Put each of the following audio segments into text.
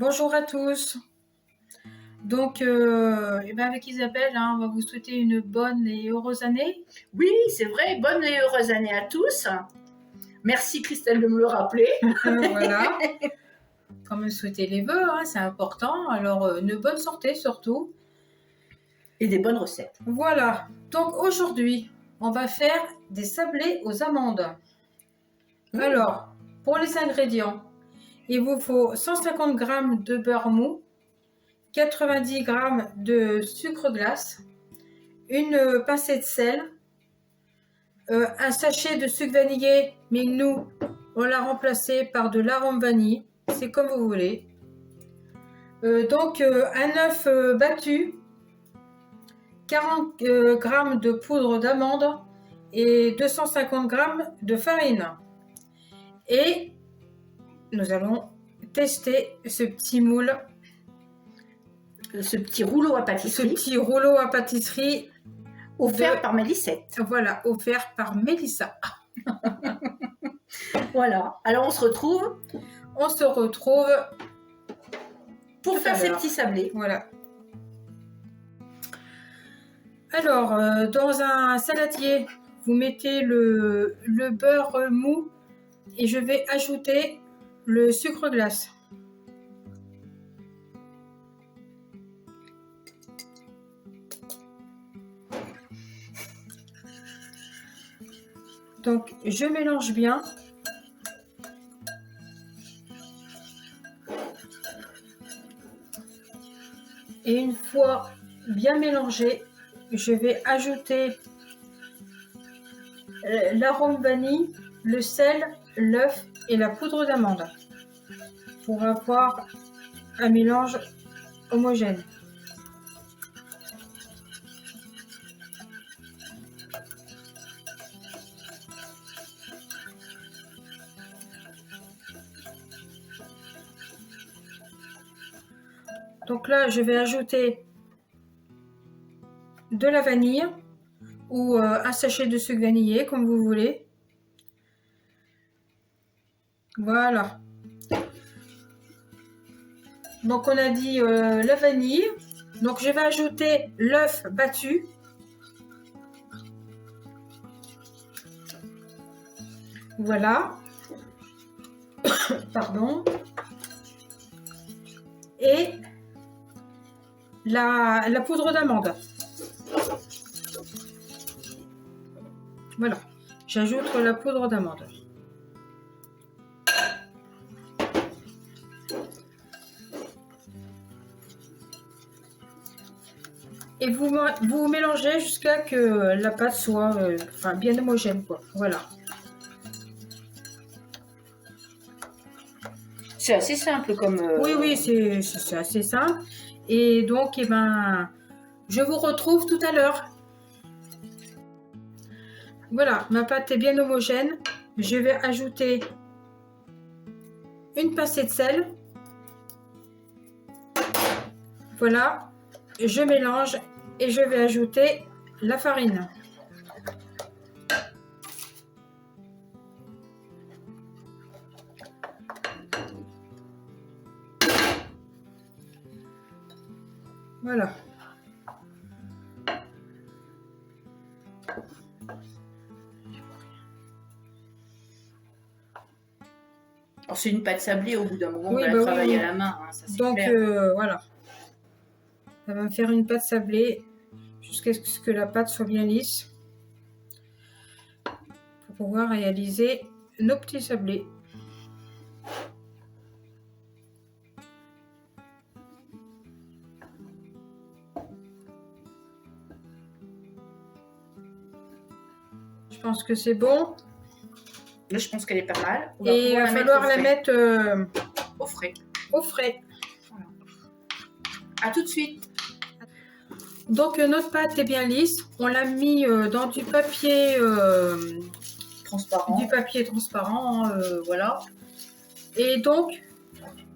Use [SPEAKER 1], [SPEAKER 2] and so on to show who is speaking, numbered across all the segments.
[SPEAKER 1] Bonjour à tous. Donc, avec Isabelle, on va vous souhaiter une bonne et heureuse année.
[SPEAKER 2] Oui, c'est vrai. Bonne et heureuse année à tous. Merci Christelle de me le rappeler.
[SPEAKER 1] Voilà. Comme souhaiter les vœux, c'est important. Alors, une bonne santé surtout.
[SPEAKER 2] Et des bonnes recettes.
[SPEAKER 1] Voilà. Donc, aujourd'hui, on va faire des sablés aux amandes. Alors, pour les ingrédients, il vous faut 150 g de beurre mou, 90 g de sucre glace, une pincée de sel, un sachet de sucre vanillé, mais nous, on l'a remplacé par de l'arôme vanille, c'est comme vous voulez. Un œuf battu, 40 g de poudre d'amande et 250 g de farine. Et nous allons tester ce petit moule.
[SPEAKER 2] Ce petit rouleau à pâtisserie.
[SPEAKER 1] Ce petit rouleau à pâtisserie.
[SPEAKER 2] Offert par Mélissette.
[SPEAKER 1] Voilà, offert par Mélissa.
[SPEAKER 2] Voilà, alors on se retrouve. Pour faire ces petits sablés.
[SPEAKER 1] Voilà. Alors, dans un saladier, vous mettez le beurre mou et je vais ajouter le sucre glace. Donc, je mélange bien. Et une fois bien mélangé, je vais ajouter l'arôme vanille, le sel, l'œuf et la poudre d'amande pour avoir un mélange homogène. Donc là, je vais ajouter de la vanille ou un sachet de sucre vanillé, comme vous voulez. Voilà. Donc on a dit la vanille. Donc je vais ajouter l'œuf battu. Voilà. Pardon. Et la poudre d'amande. Voilà. J'ajoute la poudre d'amande. Et vous mélangez jusqu'à que la pâte soit bien homogène, quoi. Voilà.
[SPEAKER 2] C'est assez simple comme...
[SPEAKER 1] Oui, c'est assez simple. Et donc, je vous retrouve tout à l'heure. Voilà, ma pâte est bien homogène. Je vais ajouter une pincée de sel. Voilà, je mélange et je vais ajouter la farine. Voilà.
[SPEAKER 2] Alors c'est une pâte sablée, au bout d'un moment, on va la travailler à la main. Ça,
[SPEAKER 1] donc
[SPEAKER 2] clair.
[SPEAKER 1] voilà. Ça va me faire une pâte sablée jusqu'à ce que la pâte soit bien lisse. Pour pouvoir réaliser nos petits sablés. Je pense que c'est bon.
[SPEAKER 2] Là, je pense qu'elle est pas mal.
[SPEAKER 1] Et il va falloir la mettre
[SPEAKER 2] au frais.
[SPEAKER 1] Au frais.
[SPEAKER 2] Voilà. À tout de suite.
[SPEAKER 1] Donc notre pâte est bien lisse. On l'a mis dans du papier
[SPEAKER 2] transparent.
[SPEAKER 1] Voilà. Et donc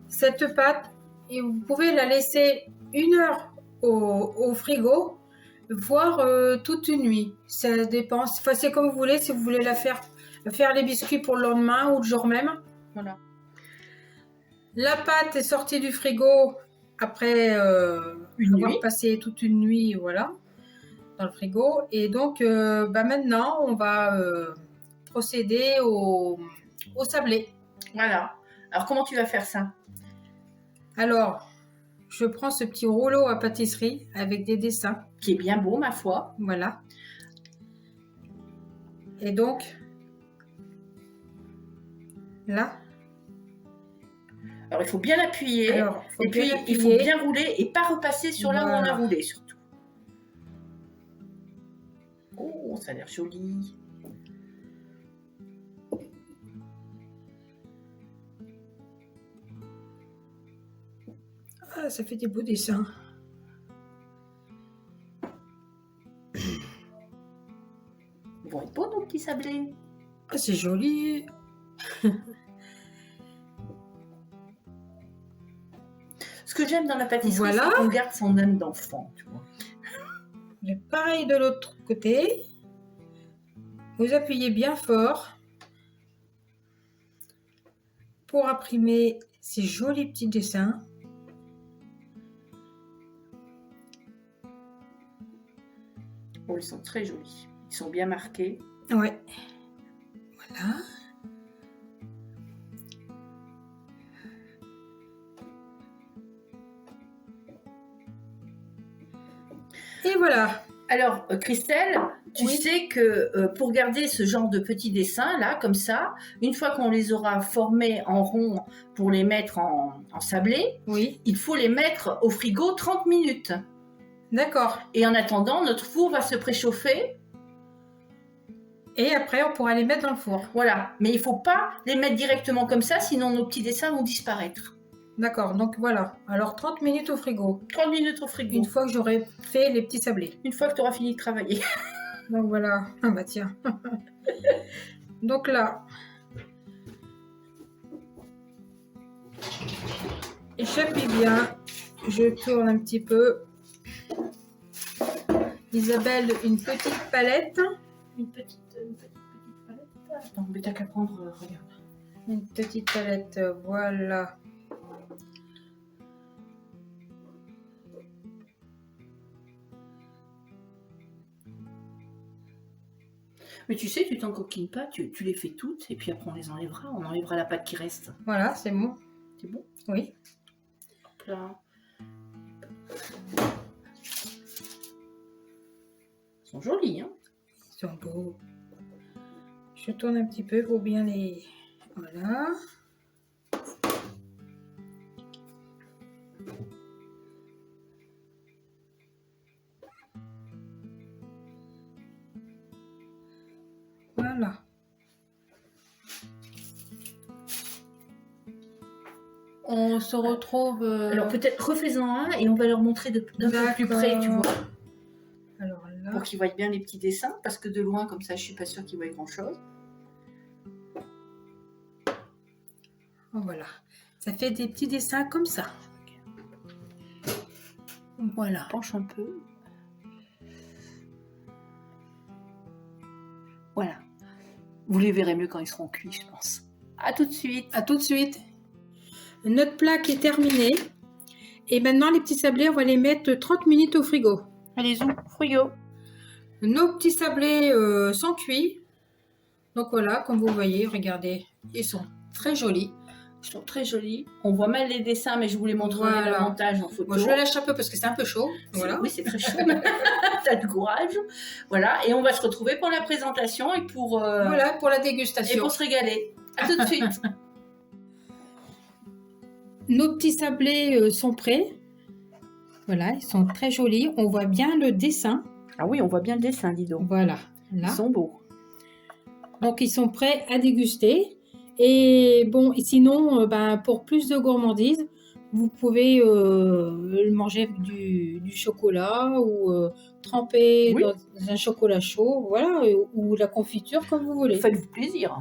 [SPEAKER 1] cette pâte, vous pouvez la laisser 1 heure au frigo, voire toute une nuit. Ça dépend. Enfin, c'est comme vous voulez. Si vous voulez la faire les biscuits pour le lendemain ou le jour même. Voilà. La pâte est sortie du frigo après
[SPEAKER 2] Une
[SPEAKER 1] avoir
[SPEAKER 2] nuit.
[SPEAKER 1] passé toute une nuit, voilà, dans le frigo. Et donc, maintenant, on va procéder au sablé.
[SPEAKER 2] Voilà. Alors, comment tu vas faire ça?
[SPEAKER 1] Alors, je prends ce petit rouleau à pâtisserie avec des dessins,
[SPEAKER 2] Qui est bien beau, ma foi.
[SPEAKER 1] voilà. Et donc, là,
[SPEAKER 2] Alors, il faut bien appuyer.
[SPEAKER 1] alors, faut
[SPEAKER 2] Et puis,
[SPEAKER 1] bien
[SPEAKER 2] il faut
[SPEAKER 1] appuyer.
[SPEAKER 2] bien rouler et pas repasser sur là où on a
[SPEAKER 1] Voilà.
[SPEAKER 2] roulé, surtout. Oh, ça a l'air joli.
[SPEAKER 1] Ah, ça fait des beaux dessins.
[SPEAKER 2] Ils vont être beaux, nos petits sablés.
[SPEAKER 1] Ah, c'est joli.
[SPEAKER 2] Ce que j'aime dans la pâtisserie,
[SPEAKER 1] Voilà.
[SPEAKER 2] c'est qu'on garde son âme d'enfant, tu vois.
[SPEAKER 1] Et pareil de l'autre côté. Vous appuyez bien fort pour imprimer ces jolis petits dessins.
[SPEAKER 2] Oh, ils sont très jolis. Ils sont bien marqués.
[SPEAKER 1] Ouais. Voilà. Et voilà.
[SPEAKER 2] Alors, Christelle, tu
[SPEAKER 1] Oui.
[SPEAKER 2] sais que pour garder ce genre de petits dessins, là, comme ça, une fois qu'on les aura formés en rond pour les mettre en sablé,
[SPEAKER 1] Oui.
[SPEAKER 2] il faut les mettre au frigo 30 minutes.
[SPEAKER 1] D'accord.
[SPEAKER 2] Et en attendant, notre four va se préchauffer.
[SPEAKER 1] Et après, on pourra les mettre dans le four.
[SPEAKER 2] Voilà. Mais il ne faut pas les mettre directement comme ça, sinon nos petits dessins vont disparaître.
[SPEAKER 1] D'accord. Donc voilà. Alors 30 minutes au frigo.
[SPEAKER 2] 30 minutes au frigo.
[SPEAKER 1] Une fois que j'aurai fait les petits sablés.
[SPEAKER 2] Une fois que tu auras fini de travailler.
[SPEAKER 1] Donc voilà. Ah bah tiens. Donc là. J'appuie bien. Je tourne un petit peu. Isabelle, une petite palette.
[SPEAKER 2] Une petite palette. Attends, mais t'as qu'à prendre, regarde.
[SPEAKER 1] Une petite palette, voilà.
[SPEAKER 2] Mais tu sais, tu t'encoquines pas, tu les fais toutes et puis après on les enlèvera. On enlèvera la pâte qui reste.
[SPEAKER 1] Voilà, c'est bon.
[SPEAKER 2] C'est bon?
[SPEAKER 1] Oui.
[SPEAKER 2] Hop là. Ils sont jolis, hein?
[SPEAKER 1] Ils sont beaux. Je tourne un petit peu pour bien les... Voilà. Voilà. On se retrouve...
[SPEAKER 2] Alors peut-être refais-en un et on va leur montrer d'un peu plus près, tu vois.
[SPEAKER 1] Alors là...
[SPEAKER 2] Pour qu'ils voient bien les petits dessins, parce que de loin, comme ça, je suis pas sûre qu'ils voient grand-chose.
[SPEAKER 1] Voilà. Ça fait des petits dessins comme ça. Voilà.
[SPEAKER 2] Penche un peu. Voilà. Vous les verrez mieux quand ils seront cuits, je pense. À tout de suite.
[SPEAKER 1] À tout de suite. Notre plaque est terminée. Et maintenant, les petits sablés, on va les mettre 30 minutes au frigo.
[SPEAKER 2] Allez-y, frigo.
[SPEAKER 1] Nos petits sablés sont cuits. Donc voilà, comme vous voyez, regardez, ils sont très jolis.
[SPEAKER 2] Ils sont très jolis. On voit mal les dessins, mais je vous les montrerai
[SPEAKER 1] Voilà.
[SPEAKER 2] davantage en photo.
[SPEAKER 1] Moi, je le lâche un peu parce que c'est un peu chaud. Voilà.
[SPEAKER 2] Oui, c'est très chaud. T'as du courage. Voilà, et on va se retrouver pour la présentation et pour,
[SPEAKER 1] Voilà, pour la
[SPEAKER 2] et
[SPEAKER 1] dégustation.
[SPEAKER 2] pour se régaler. À tout de suite.
[SPEAKER 1] Nos petits sablés sont prêts. Voilà, ils sont très jolis. On voit bien le dessin.
[SPEAKER 2] Ah oui, on voit bien le dessin, dis donc.
[SPEAKER 1] Voilà, là.
[SPEAKER 2] Ils sont beaux.
[SPEAKER 1] Donc, ils sont prêts à déguster. Et bon, et sinon, pour plus de gourmandise, vous pouvez le manger avec du chocolat ou tremper
[SPEAKER 2] Oui.
[SPEAKER 1] dans un chocolat chaud, voilà, ou la confiture comme vous voulez.
[SPEAKER 2] Faites-vous plaisir.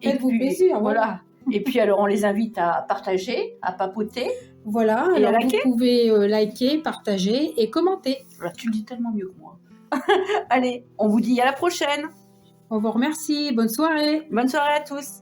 [SPEAKER 2] Et
[SPEAKER 1] Faites-vous
[SPEAKER 2] puis,
[SPEAKER 1] plaisir,
[SPEAKER 2] voilà. Et puis alors, on les invite à partager, à papoter.
[SPEAKER 1] Voilà,
[SPEAKER 2] Et à
[SPEAKER 1] alors
[SPEAKER 2] liker.
[SPEAKER 1] vous pouvez liker, partager et commenter.
[SPEAKER 2] Alors, tu le dis tellement mieux que moi. Allez, on vous dit à la prochaine.
[SPEAKER 1] On vous remercie, bonne soirée.
[SPEAKER 2] Bonne soirée à tous.